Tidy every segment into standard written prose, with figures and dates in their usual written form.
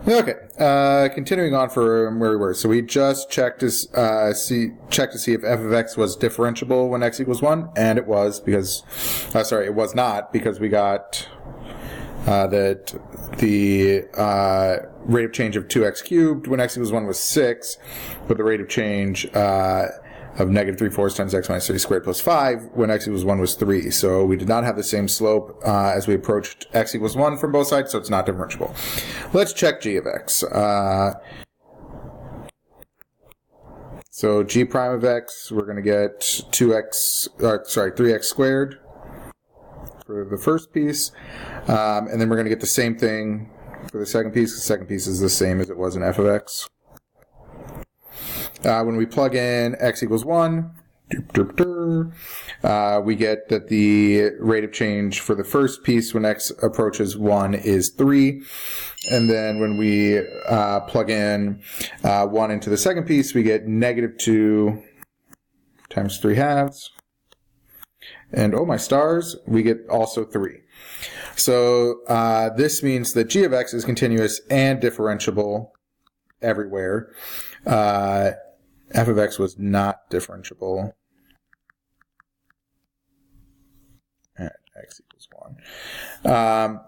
Okay, continuing on from where we were. So we just checked to see if f of x was differentiable when x equals 1, and it was because, it was not, because we got that the rate of change of 2x cubed when x equals 1 was 6, but the rate of change of negative 3/4 times x minus 30 squared plus 5 when x equals 1 was 3. So we did not have the same slope as we approached x equals 1 from both sides, so it's not differentiable. Let's check g of x. So g prime of x, we're going to get 3x squared for the first piece, and then we're going to get the same thing for the second piece. The second piece is the same as it was in f of x. When we plug in x equals 1, we get that the rate of change for the first piece when x approaches 1 is 3. And then when we plug in 1 into the second piece, we get negative 2 times 3 halves. And oh my stars, we get also 3. So this means that g of x is continuous and differentiable everywhere. F of x was not differentiable at x equals 1.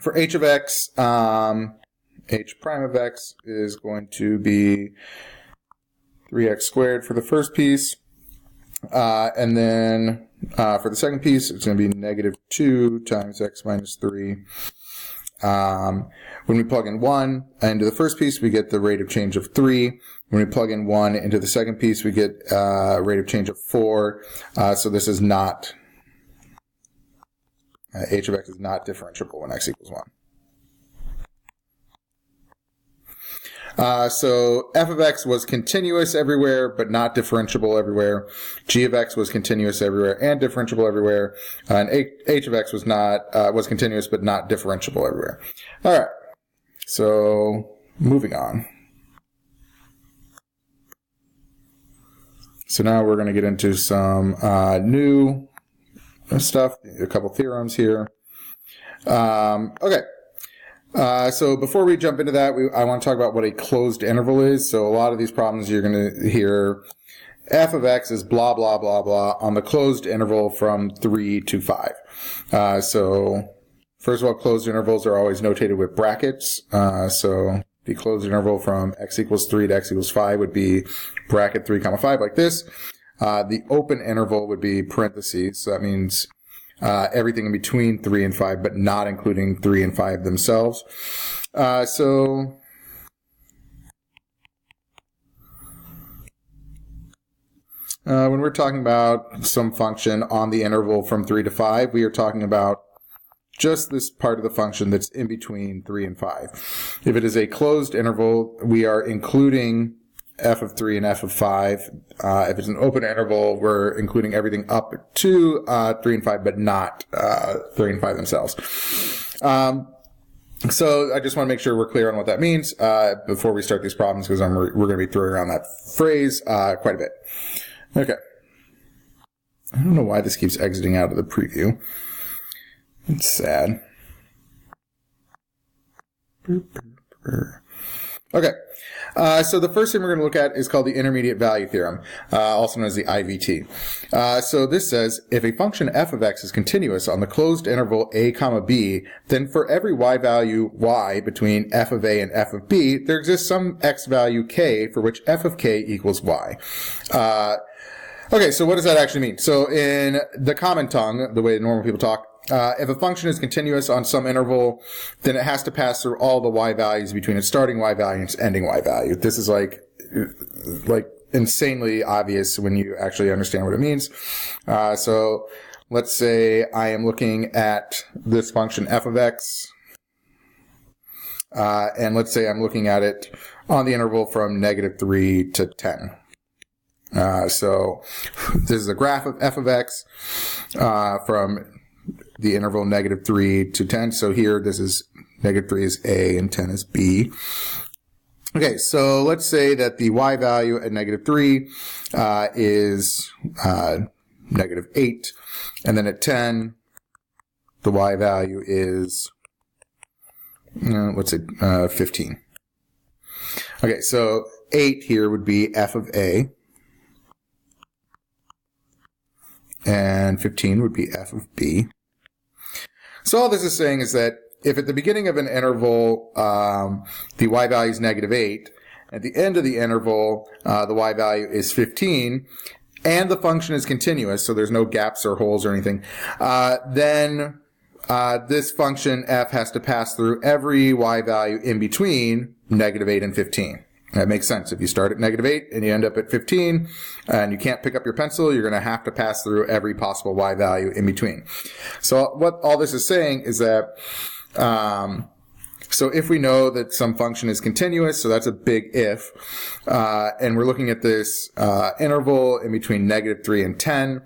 For h of x, h prime of x is going to be 3x squared for the first piece. And then for the second piece, it's going to be negative 2 times x minus 3. When we plug in 1 into the first piece, we get the rate of change of 3. When we plug in 1 into the second piece, we get a rate of change of 4. So this is not, h of x is not differentiable when x equals 1. So f of x was continuous everywhere, but not differentiable everywhere. G of x was continuous everywhere and differentiable everywhere. And h of x was was continuous, but not differentiable everywhere. All right. So moving on. So now we're going to get into some new stuff, a couple theorems here. Okay. So before we jump into that, I want to talk about what a closed interval is. So a lot of these problems you're going to hear f of x is blah, blah, blah, blah on the closed interval from 3 to 5. So first of all, closed intervals are always notated with brackets. So the closed interval from x equals 3 to x equals 5 would be bracket 3 comma 5 like this. The open interval would be parentheses. So that means everything in between 3 and 5, but not including 3 and 5 themselves. So when we're talking about some function on the interval from 3 to 5, we are talking about just this part of the function that's in between 3 and 5. If it is a closed interval, we are including f of 3 and f of 5. If it's an open interval, we're including everything up to 3 and 5, but not 3 and 5 themselves. So I just want to make sure we're clear on what that means before we start these problems, because we're going to be throwing around that phrase quite a bit. Okay. I don't know why this keeps exiting out of the preview. It's sad. Okay. So the first thing we're going to look at is called the intermediate value theorem, also known as the IVT. So this says, if a function f of x is continuous on the closed interval a comma b, then for every y value y between f of a and f of b, there exists some x value k for which f of k equals y. Okay, so what does that actually mean? So in the common tongue, the way normal people talk, if a function is continuous on some interval, then it has to pass through all the y values between its starting y value and its ending y value. This is like insanely obvious when you actually understand what it means. So let's say I am looking at this function f of x, and let's say I'm looking at it on the interval from negative 3 to 10. So this is a graph of f of x from the interval negative 3 to 10. So here, this is negative 3 is A and 10 is B. Okay, so let's say that the y value at negative 3 is negative 8. And then at 10, the y value is let's say 15. Okay, so 8 here would be f of a, and 15 would be f of b. So all this is saying is that if at the beginning of an interval the y value is -8, at the end of the interval the y value is 15, and the function is continuous, so there's no gaps or holes or anything, then this function f has to pass through every y value in between -8 and 15. That makes sense. If you start at -8 and you end up at 15 and you can't pick up your pencil, you're going to have to pass through every possible y value in between. So what all this is saying is that so if we know that some function is continuous, so that's a big if, and we're looking at this interval in between -3 and 10,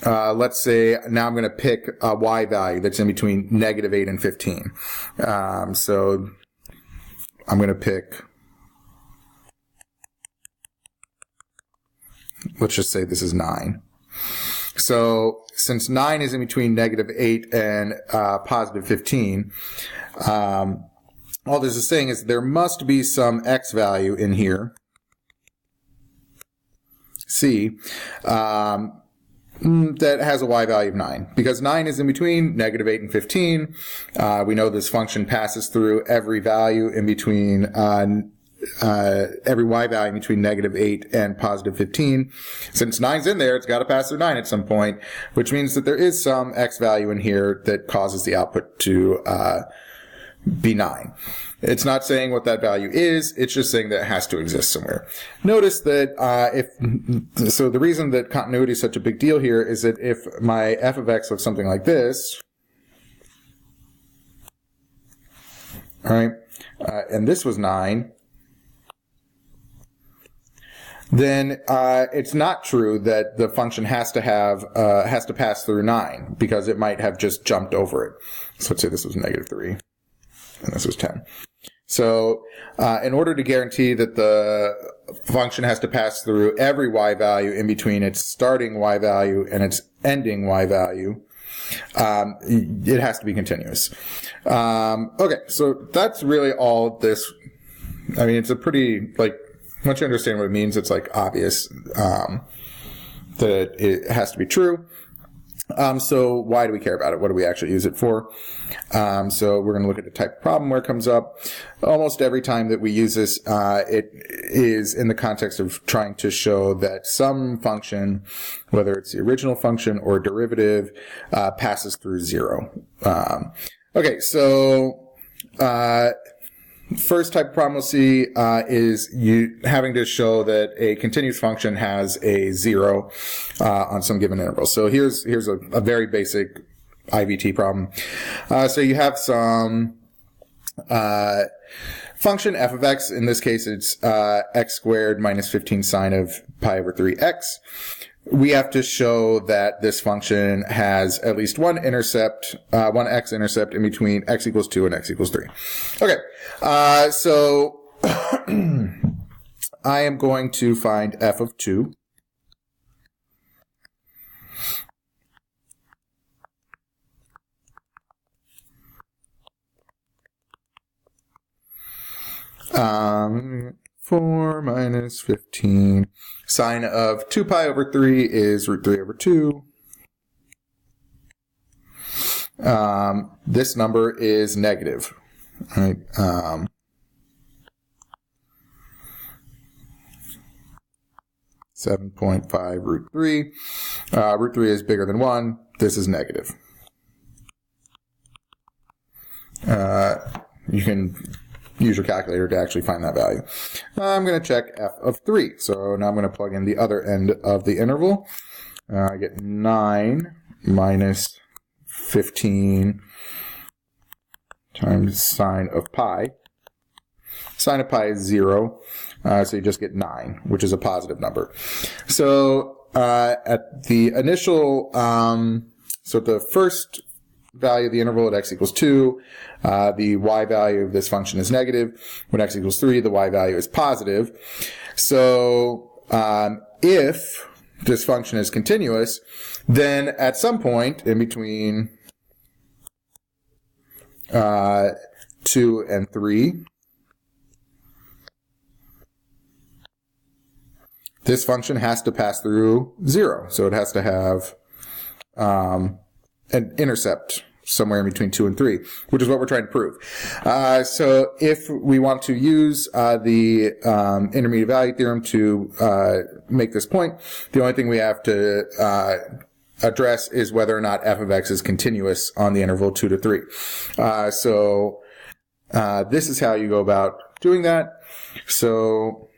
let's say now I'm going to pick a y value that's in between -8 and 15. So I'm going to pick, let's just say this is 9. So since 9 is in between -8 and positive 15, all this is saying is there must be some x value in here, c, that has a y value of 9. Because 9 is in between -8 and 15, we know this function passes through every value in between every y value between -8 and positive 15. Since 9's in there, it's got to pass through 9 at some point, which means that there is some x value in here that causes the output to be 9. It's not saying what that value is, it's just saying that it has to exist somewhere. Notice that so the reason that continuity is such a big deal here is that if my f of x looks something like this, all right, and this was 9, then it's not true that the function has to pass through 9, because it might have just jumped over it. So let's say this was -3 and this was 10. So in order to guarantee that the function has to pass through every y value in between its starting y value and its ending y value, it has to be continuous. Okay, so that's really all this. I mean, it's a pretty, like, once you understand what it means, it's like obvious that it has to be true. So why do we care about it? What do we actually use it for? So we're going to look at the type of problem where it comes up. Almost every time that we use this, it is in the context of trying to show that some function, whether it's the original function or derivative, passes through 0. Okay, so first type of problem we'll see is you having to show that a continuous function has a 0 on some given interval. So here's a very basic IVT problem. So you have some function f of x. In this case, it's x squared minus 15 sine of pi over 3x. We have to show that this function has at least one x intercept in between x equals 2 and x equals 3. Okay, so I am going to find f of 2. Um, 4 minus 15. Sine of 2 pi over 3 is root 3 over 2. This number is negative. Right? 7.5 root 3. Root 3 is bigger than 1. This is negative. You can use your calculator to actually find that value. I'm going to check f of 3. So now I'm going to plug in the other end of the interval. I get 9 minus 15 times sine of pi. Sine of pi is 0, so you just get 9, which is a positive number. So at the initial, so the first value of the interval at x equals 2, the y value of this function is negative. When x equals 3, the y value is positive. So if this function is continuous, then at some point in between 2 2, and 3, this function has to pass through 0. So it has to have an intercept somewhere in between 2 and 3, which is what we're trying to prove. So if we want to use the intermediate value theorem to make this point, the only thing we have to address is whether or not f of x is continuous on the interval 2 to 3. So this is how you go about doing that. So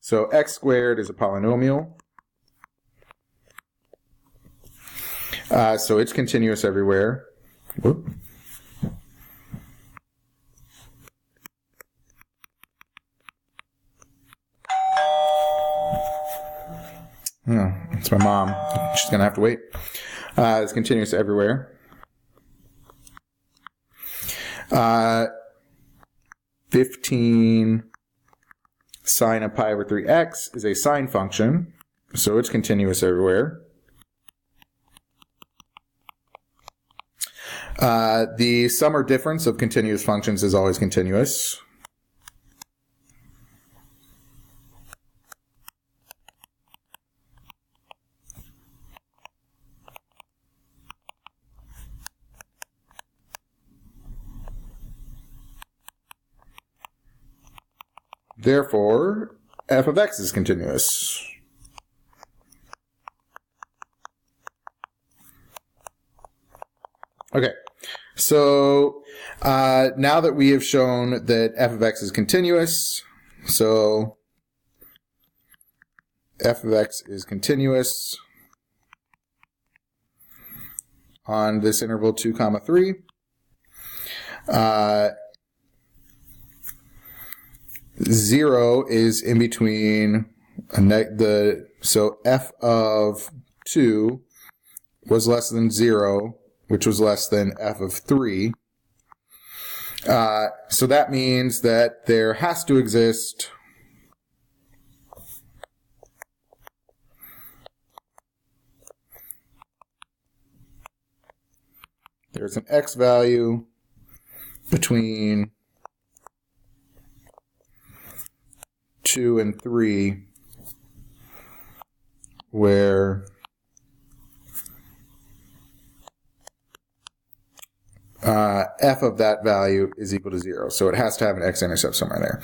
so x squared is a polynomial. So it's continuous everywhere. Whoop. Oh, it's my mom. She's going to have to wait. It's continuous everywhere. 15 sine of pi over 3x is a sine function, so it's continuous everywhere. The sum or difference of continuous functions is always continuous. Therefore, f of x is continuous. Okay, so now that we have shown that f of x is continuous, so f of x is continuous on this interval 2, 3. Zero is in between so f of 2 was less than 0, which was less than f of 3. So that means that there has to exist there's an x value between 2 and 3 where f of that value is equal to 0. So it has to have an x-intercept somewhere there.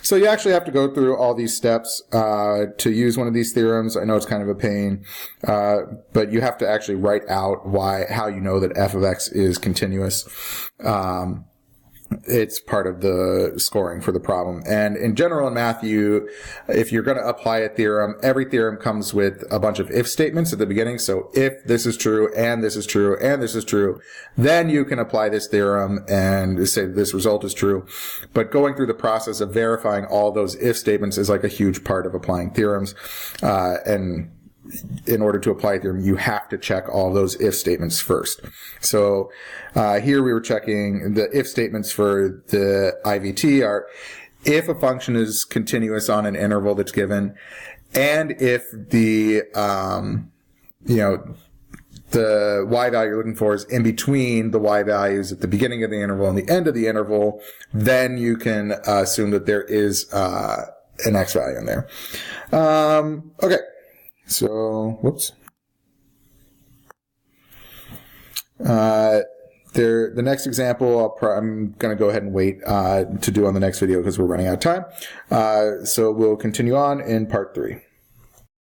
So you actually have to go through all these steps to use one of these theorems. I know it's kind of a pain, but you have to actually write out how you know that f of x is continuous. It's part of the scoring for the problem. And in general in math, if you're going to apply a theorem, every theorem comes with a bunch of if statements at the beginning. So if this is true, and this is true, and this is true, then you can apply this theorem and say this result is true. But going through the process of verifying all those if statements is like a huge part of applying theorems. And in order to apply a theorem, you have to check all those if statements first. So here we were checking the if statements for the IVT are if a function is continuous on an interval that's given, and if the the y value you're looking for is in between the y values at the beginning of the interval and the end of the interval, then you can assume that there is an x value in there. Okay. So, whoops. The next example, I'm going to go ahead and wait to do on the next video because we're running out of time. So we'll continue on in part 3.